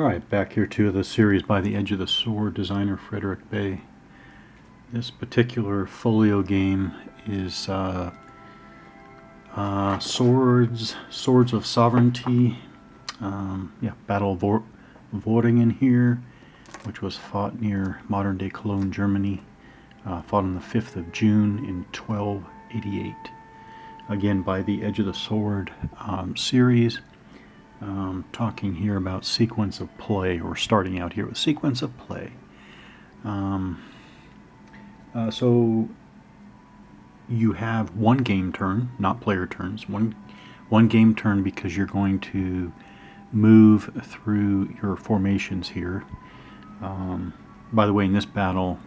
Alright, back here to the series By the Edge of the Sword, designer Frederick Bay. This particular folio game is Swords of Sovereignty. Battle of Worringen here, which was fought near modern-day Cologne, Germany. Fought on the 5th of June in 1288. Again, By the Edge of the Sword series. Talking here about sequence of play, or starting out here with sequence of play. So you have one game turn, not player turns. One game turn because you're going to move through your formations here. By the way, in this battle,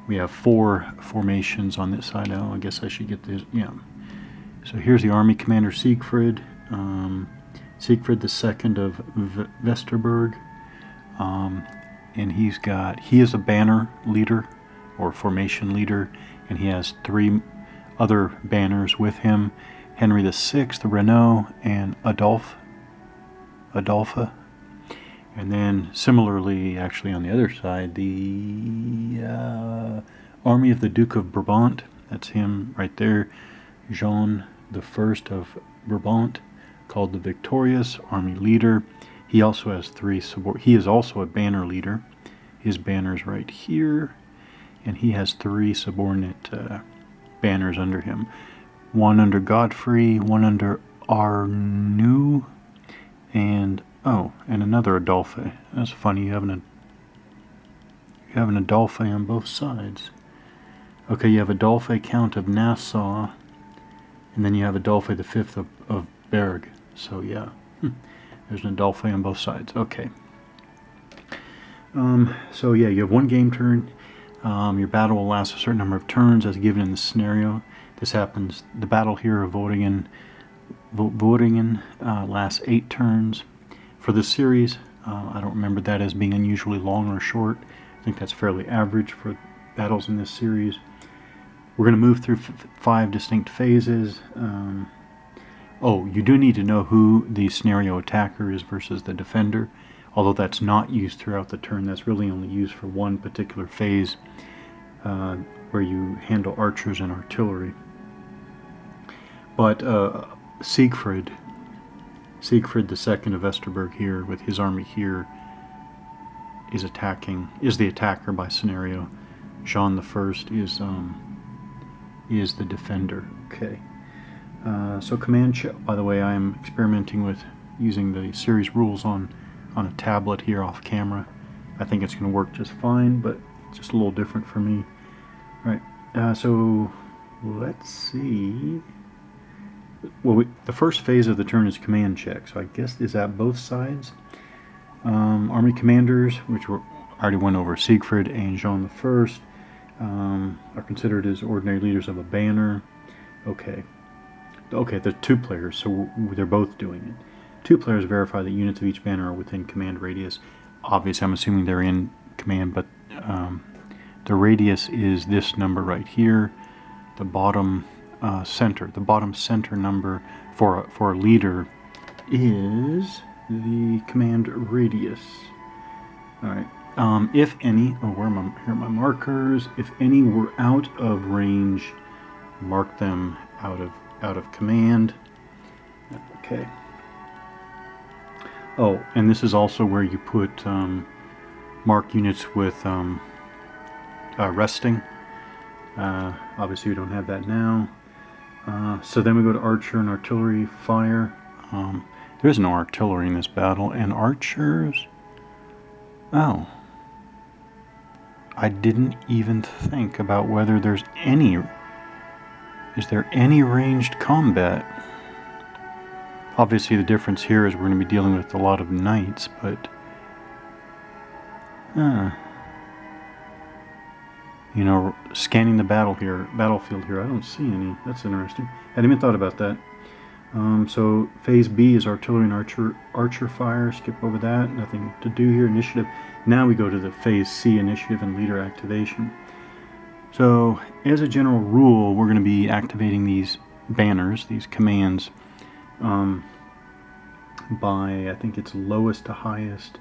we have 4 formations on this side. Oh, I guess I should get this. Yeah. So here's the army commander Siegfried. Siegfried II of Westerberg, and he is a banner leader or formation leader, and he has 3 other banners with him: Henry VI, Renault, and Adolphe. And then similarly, actually on the other side, the army of the Duke of Brabant. That's him right there, Jean I of Brabant, called the Victorious Army Leader. He also has 3 he is also a banner leader. His banner's right here, and he has 3 subordinate banners under him. One under Godfrey, one under Arnoux, and another Adolphe. That's funny. You have an Adolphe on both sides. Okay, you have Adolphe, Count of Nassau, and then you have Adolphe V of Berg. So yeah, there's an Adolphe on both sides. Okay. So yeah, you have one game turn. Your battle will last a certain number of turns as given in the scenario. This happens, the battle here of Worringen lasts 8 turns. For this series, I don't remember that as being unusually long or short. I think that's fairly average for battles in this series. We're going to move through 5 distinct phases. You do need to know who the scenario attacker is versus the defender, although that's not used throughout the turn. That's really only used for one particular phase where you handle archers and artillery. But Siegfried II of Westerberg here, with his army here, is the attacker by scenario. Jean I is the defender. Okay. So command check. By the way, I am experimenting with using the series rules on a tablet here off camera. I think it's going to work just fine, but it's just a little different for me. All right. So let's see. Well, the first phase of the turn is command check. So I guess is that both sides. Army commanders, which I already went over, Siegfried and Jean I, are considered as ordinary leaders of a banner. Okay, there's 2 players, so they're both doing it. 2 players verify that units of each banner are within command radius. Obviously, I'm assuming they're in command, but the radius is this number right here. The bottom center number for a leader is the command radius. All right. If any, here are my markers. If any were out of range, mark them out of command. Okay. Oh, and this is also where you put mark units with resting. Obviously, we don't have that now. So then we go to archer and artillery fire. There is no artillery in this battle, and archers. Oh. I didn't even think about whether there's any. Is there any ranged combat? Obviously, the difference here is we're going to be dealing with a lot of knights, but scanning the battlefield here, I don't see any. That's interesting. I hadn't even thought about that. So phase B is artillery and archer fire. Skip over that. Nothing to do here. Initiative. Now we go to the phase C, initiative and leader activation. So as a general rule, we're going to be activating these banners, these commands, by, I think it's lowest to highest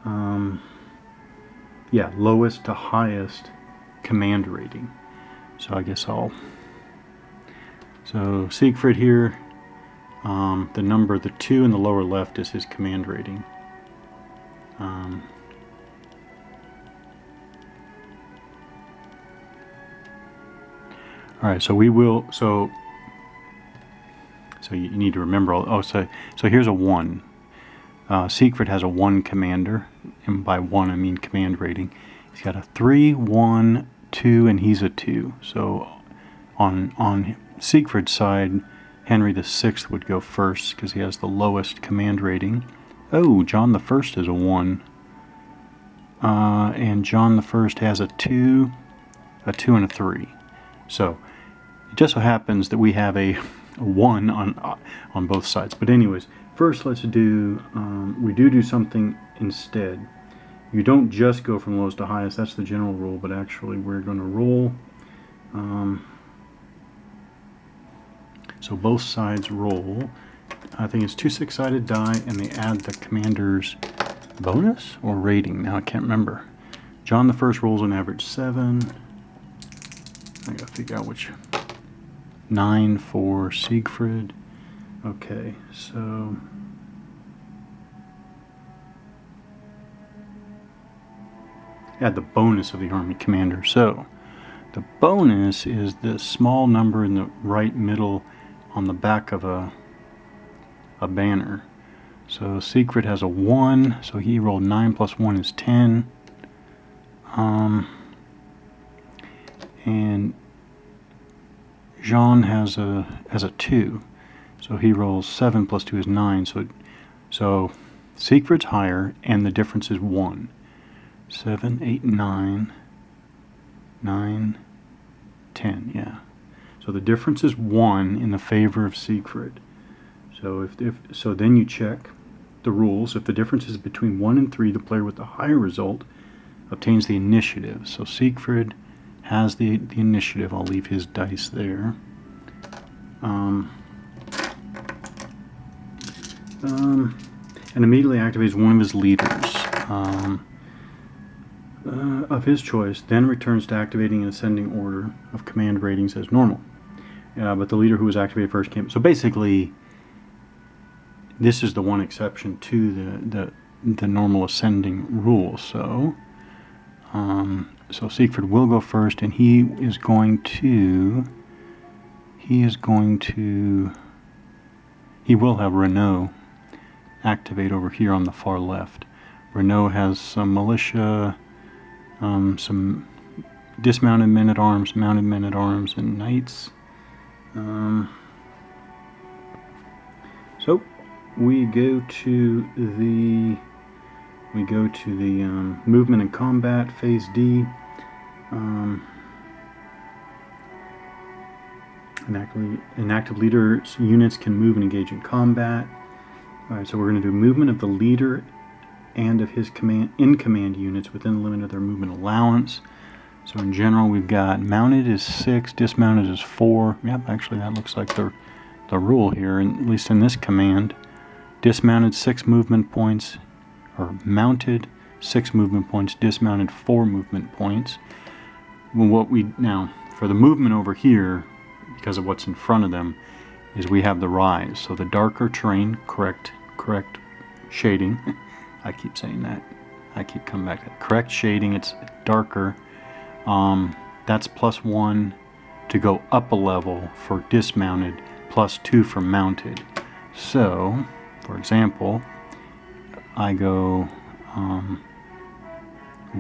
Yeah, lowest to highest command rating. So I guess so Siegfried here, the number, the 2 in the lower left is his command rating. Alright, so we will, so you need to remember, so here's a 1. Siegfried has a 1 commander, and by 1 I mean command rating. He's got a 3, 1, 2, and he's a 2. So on Siegfried's side, Henry VI would go first because he has the lowest command rating. Oh, John I is a 1. And John I has a 2, and a 3. So it just so happens that we have a 1 on both sides. But anyways, first let's do, we do something instead. You don't just go from lowest to highest, that's the general rule, but actually we're going to roll. So both sides roll. I think it's 2 6-sided die, and they add the commander's bonus or rating. Now I can't remember. John I rolls an average 7. I gotta figure out which. 9 for Siegfried. Okay, so add the bonus of the army commander. So the bonus is the small number in the right middle on the back of a banner. So Siegfried has a 1, so he rolled 9 plus 1 is 10. And Jean has a 2, so he rolls 7 plus 2 is 9. So Siegfried's higher, and the difference is 1. 7, 8, 9, 9, 10. Yeah. So the difference is 1 in the favor of Siegfried. So so then you check the rules. If the difference is between 1 and 3, the player with the higher result obtains the initiative. So Siegfried has the initiative. I'll leave his dice there. And immediately activates one of his leaders of his choice, then returns to activating in ascending order of command ratings as normal. But the leader who was activated first can't. So basically, this is the one exception to the normal ascending rule. So Siegfried will go first, and he will have Renault activate over here on the far left. Renault has some militia, some dismounted men-at-arms, mounted men-at-arms, and knights. So we go to the movement and combat, phase D. Inactive leaders units can move and engage in combat. Alright, so we're going to do movement of the leader and of his in-command units within the limit of their movement allowance. So in general, we've got mounted is 6, dismounted is 4. Yep, actually that looks like the rule here, at least in this command. Dismounted 6 movement points, or mounted 6 movement points, dismounted 4 movement points. Well, now for the movement over here, because of what's in front of them, is we have the rise. So the darker terrain, correct shading. I keep saying that. I keep coming back to that. Correct shading, it's darker. That's +1 to go up a level for dismounted, +2 for mounted. So, for example, I go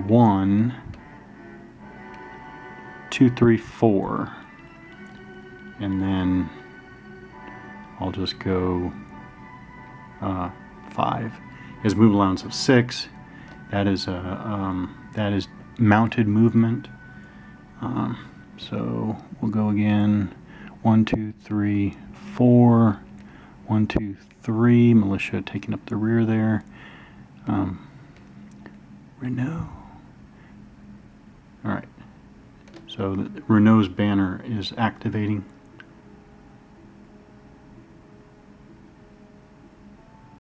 1, 2, 3, 4, and then I'll just go 5. His move allowance of 6. That is mounted movement. So we'll go again. 1, 2, 3, 4. 1, 2, 3. Militia taking up the rear there. Renault. All right. So Renault's banner is activating.